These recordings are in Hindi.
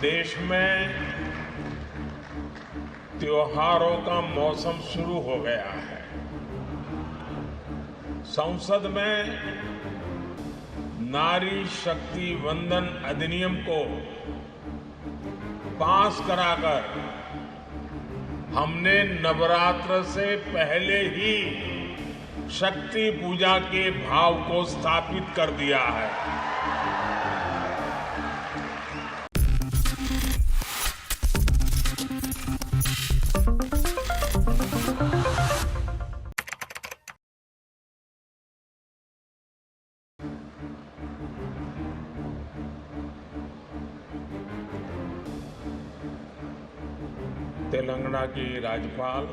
देश में त्योहारों का मौसम शुरू हो गया है। संसद में नारी शक्ति वंदन अधिनियम को पास कराकर हमने नवरात्र से पहले ही शक्ति पूजा के भाव को स्थापित कर दिया है। तेलंगाना की राज्यपाल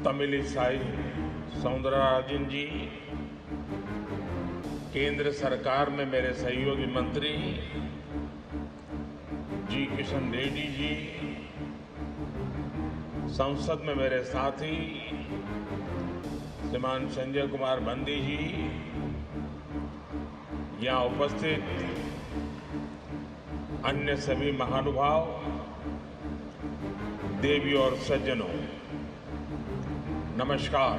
तमिलिसाई सौंदरराजन जी, केंद्र सरकार में मेरे सहयोगी मंत्री जी किशन रेड्डी जी, संसद में मेरे साथी श्रीमान संजय कुमार बंदी जी, यहां उपस्थित अन्य सभी महानुभाव, देवी और सज्जनों, नमस्कार।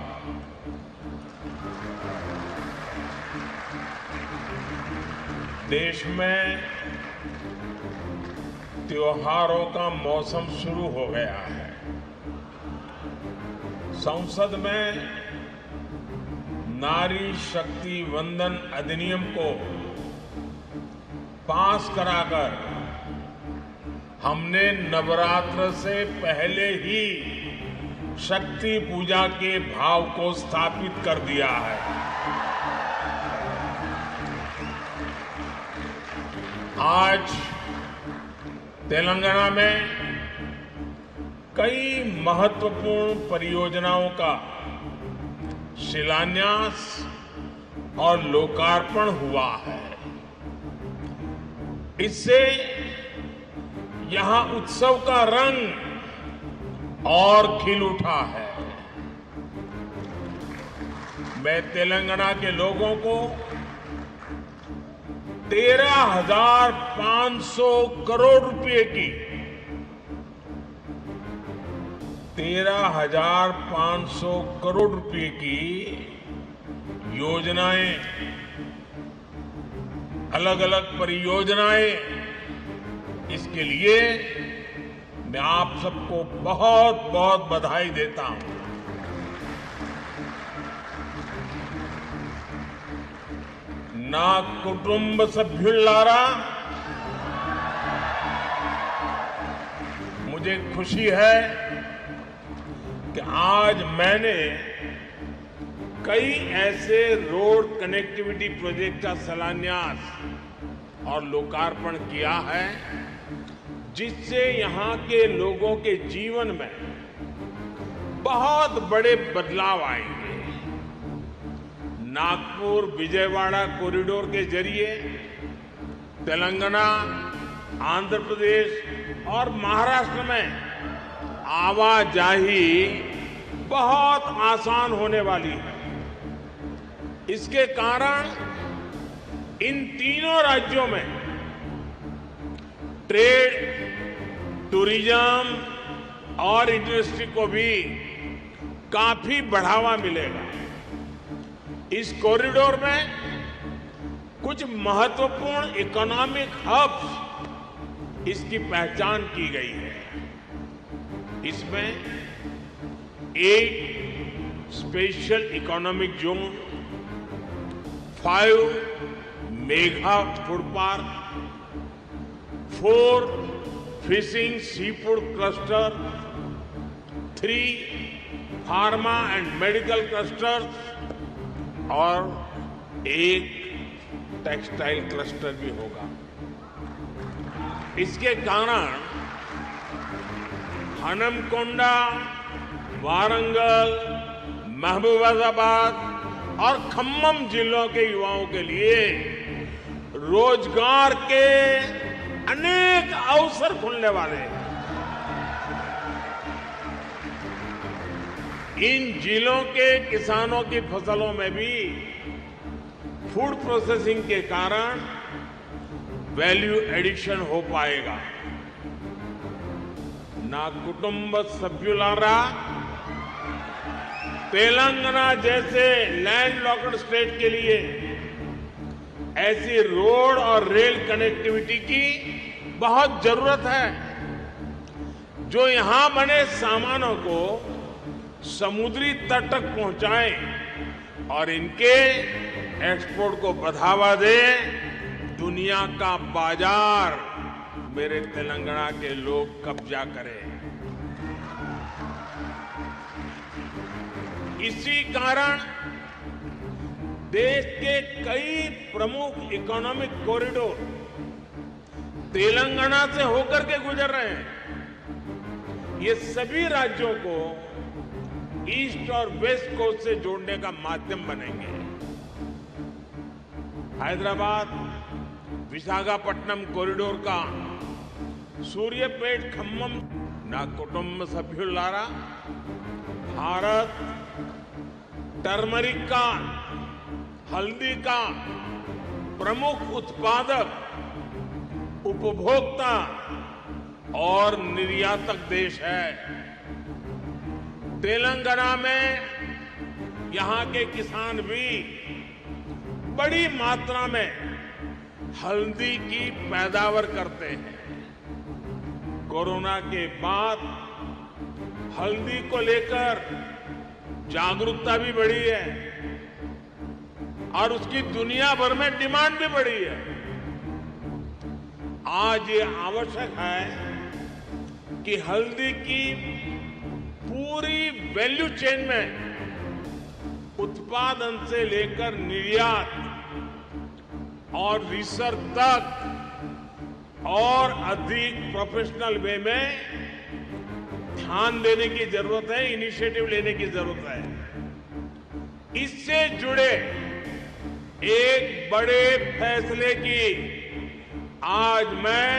देश में त्योहारों का मौसम शुरू हो गया है। संसद में नारी शक्ति वंदन अधिनियम को पास कराकर हमने नवरात्र से पहले ही शक्ति पूजा के भाव को स्थापित कर दिया है। आज तेलंगाना में कई महत्वपूर्ण परियोजनाओं का शिलान्यास और लोकार्पण हुआ है। इससे यहां उत्सव का रंग और खिल उठा है। मैं तेलंगाना के लोगों को 13,500 करोड़ रुपए की 13,500 करोड़ रुपए की योजनाएं, अलग अलग परियोजनाएं, इसके लिए मैं आप सबको बहुत बहुत बधाई देता हूं। ना कुटुंब सभ्युल्लारा, मुझे खुशी है कि आज मैंने कई ऐसे रोड कनेक्टिविटी प्रोजेक्ट का शिलान्यास और लोकार्पण किया है जिससे यहां के लोगों के जीवन में बहुत बड़े बदलाव आएंगे। नागपुर विजयवाड़ा कॉरिडोर के जरिए तेलंगाना, आंध्र प्रदेश और महाराष्ट्र में आवाजाही बहुत आसान होने वाली है। इसके कारण इन तीनों राज्यों में ट्रेड, टूरिज्म और इंडस्ट्री को भी काफी बढ़ावा मिलेगा। इस कॉरिडोर में कुछ महत्वपूर्ण इकोनॉमिक हब्स इसकी पहचान की गई है। इसमें एक special economic zone, 5 mega food park, 4 fishing sea food cluster, 3 pharma and medical clusters और एक टेक्सटाइल क्लस्टर भी होगा। इसके कारण हनमकोंडा, वारंगल, महबूबाबाद और खम्मम जिलों के युवाओं के लिए रोजगार के अनेक अवसर खुलने वाले हैं। इन जिलों के किसानों की फसलों में भी फूड प्रोसेसिंग के कारण वैल्यू एडिशन हो पाएगा। ना कुटुंब सभ्युलारा तेलंगाना जैसे लैंडलॉक्ड स्टेट के लिए ऐसी रोड और रेल कनेक्टिविटी की बहुत जरूरत है, जो यहां बने सामानों को समुद्री तट तक पहुंचाए और इनके एक्सपोर्ट को बढ़ावा दे। दुनिया का बाजार मेरे तेलंगाना के लोग कब्जा करें। इसी कारण देश के कई प्रमुख इकोनॉमिक कॉरिडोर तेलंगाना से होकर के गुजर रहे हैं। ये सभी राज्यों को ईस्ट और वेस्ट कोस्ट से जोड़ने का माध्यम बनेंगे। हैदराबाद विशाखापट्टनम कॉरिडोर का सूर्यापेट खम्मम ना कुटुंब सभ्युलारा भारत टर्मरिक का, हल्दी का प्रमुख उत्पादक, उपभोक्ता और निर्यातक देश है। तेलंगाना में यहां के किसान भी बड़ी मात्रा में हल्दी की पैदावार करते हैं। कोरोना के बाद हल्दी को लेकर जागरूकता भी बढ़ी है और उसकी दुनिया भर में डिमांड भी बढ़ी है। आज ये आवश्यक है कि हल्दी की पूरी वैल्यू चेन में उत्पादन से लेकर निर्यात और रिसर्च तक और अधिक प्रोफेशनल वे में ध्यान देने की जरूरत है, इनिशिएटिव लेने की जरूरत है। इससे जुड़े एक बड़े फैसले की आज मैं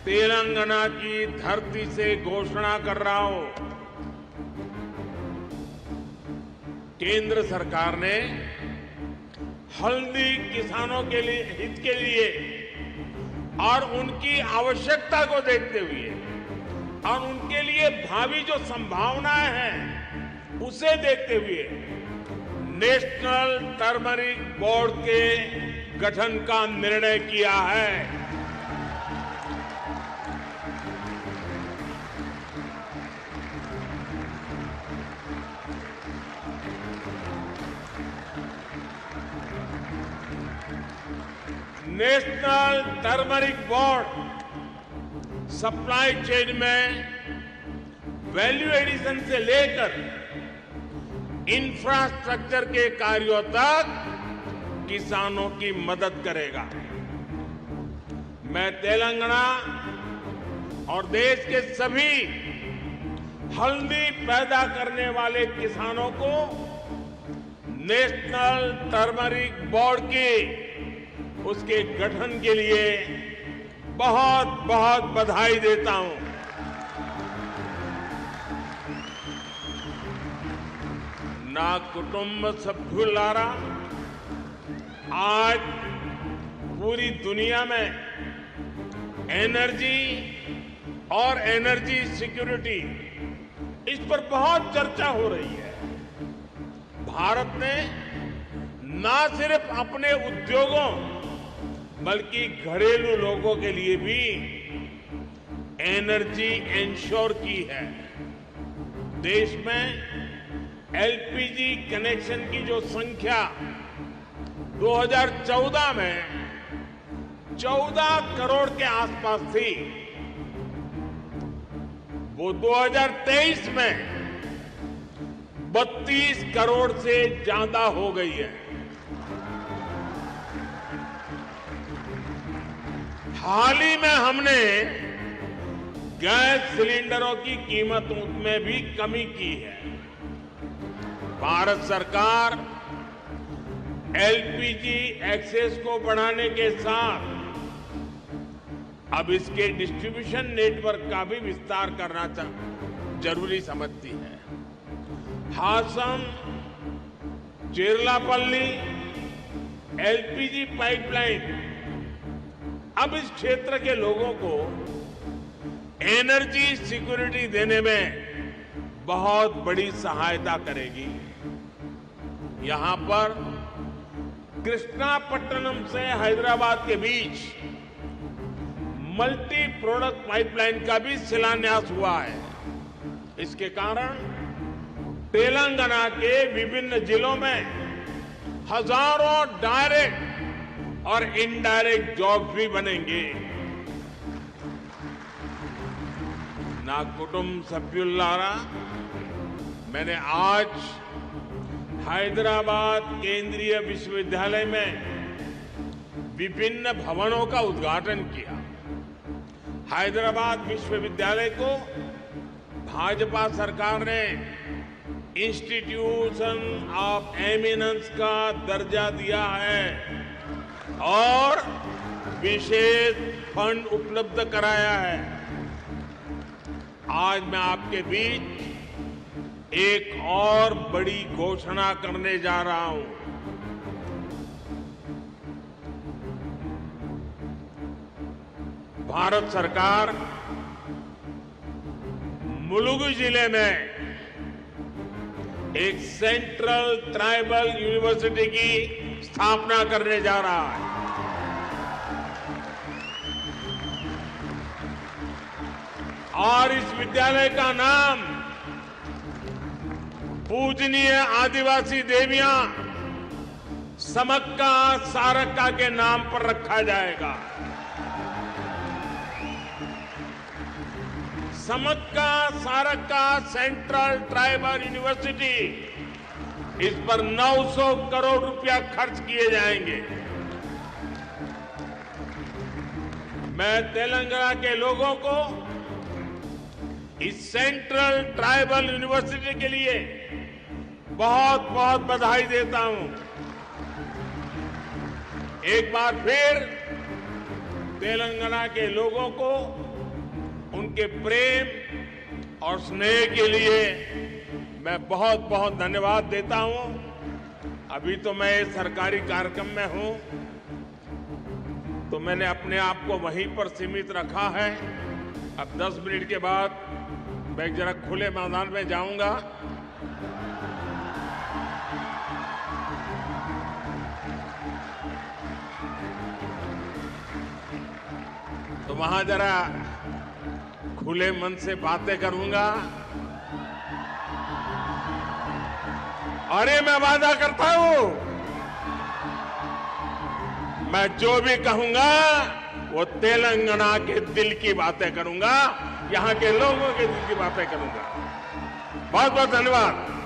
तेलंगाना की धरती से घोषणा कर रहा हूं। केंद्र सरकार ने हल्दी किसानों के लिए हित के लिए और उनकी आवश्यकता को देखते हुए और उनके लिए भावी जो संभावनाएं हैं उसे देखते हुए नेशनल टर्मरिक बोर्ड के गठन का निर्णय किया है। National turmeric board supply chain में वैल्यू एडिशन से लेकर इंफ्रास्ट्रक्चर के कार्यों तक किसानों की मदद करेगा। मैं तेलंगाना और देश के सभी हल्दी पैदा करने वाले किसानों को नेशनल टर्मरिक बोर्ड की उसके गठन के लिए बहुत बहुत बधाई देता हूं। ना कुटुंब सभ्युलारा आज पूरी दुनिया में एनर्जी और एनर्जी सिक्योरिटी इस पर बहुत चर्चा हो रही है। भारत ने ना सिर्फ अपने उद्योगों बल्कि घरेलू लोगों के लिए भी एनर्जी इंश्योर की है। देश में एलपीजी कनेक्शन की जो संख्या 2014 में 14 करोड़ के आसपास थी, वो 2023 में 32 करोड़ से ज्यादा हो गई है। हाल ही में हमने गैस सिलेंडरों की कीमतों में भी कमी की है। भारत सरकार एलपीजी एक्सेस को बढ़ाने के साथ अब इसके डिस्ट्रीब्यूशन नेटवर्क का भी विस्तार करना जरूरी समझती है। हासम चेरलापल्ली एलपीजी पाइपलाइन अब इस क्षेत्र के लोगों को एनर्जी सिक्योरिटी देने में बहुत बड़ी सहायता करेगी। यहां पर कृष्णापट्टनम से हैदराबाद के बीच मल्टी प्रोडक्ट पाइपलाइन का भी शिलान्यास हुआ है। इसके कारण तेलंगाना के विभिन्न जिलों में हजारों डायरेक्ट और इनडायरेक्ट जॉब भी बनेंगे। ना कुटुंब सभ्युल्लारा, मैंने आज हैदराबाद केंद्रीय विश्वविद्यालय में विभिन्न भवनों का उद्घाटन किया। हैदराबाद विश्वविद्यालय को भाजपा सरकार ने इंस्टीट्यूशन ऑफ एमिनेंस का दर्जा दिया है और विशेष फंड उपलब्ध कराया है। आज मैं आपके बीच एक और बड़ी घोषणा करने जा रहा हूं। भारत सरकार मुलुगु जिले में एक सेंट्रल ट्राइबल यूनिवर्सिटी की स्थापना करने जा रहा है। और इस विद्यालय का नाम पूजनीय आदिवासी देवियां समक्का सारक्का के नाम पर रखा जाएगा। Sammakka Sarakka central tribal university, इस पर 900 करोड़ रुपया खर्च किए जाएंगे। मैं तेलंगाना के लोगों को इस सेंट्रल ट्राइबल यूनिवर्सिटी के लिए बहुत बहुत बधाई देता हूं। एक बार फिर तेलंगाना के लोगों को उनके प्रेम और स्नेह के लिए मैं बहुत बहुत धन्यवाद देता हूं। अभी तो मैं सरकारी कार्यक्रम में हूं, तो मैंने अपने आप को वहीं पर सीमित रखा है। अब 10 मिनट के बाद मैं जरा खुले मैदान में जाऊंगा। तो वहां जरा खुले मन से बातें करूंगा। और ये मैं वादा करता हूं, मैं जो भी कहूंगा वो तेलंगाना के दिल की बातें करूंगा, यहां के लोगों के दिल की बातें करूंगा। बहुत बहुत धन्यवाद।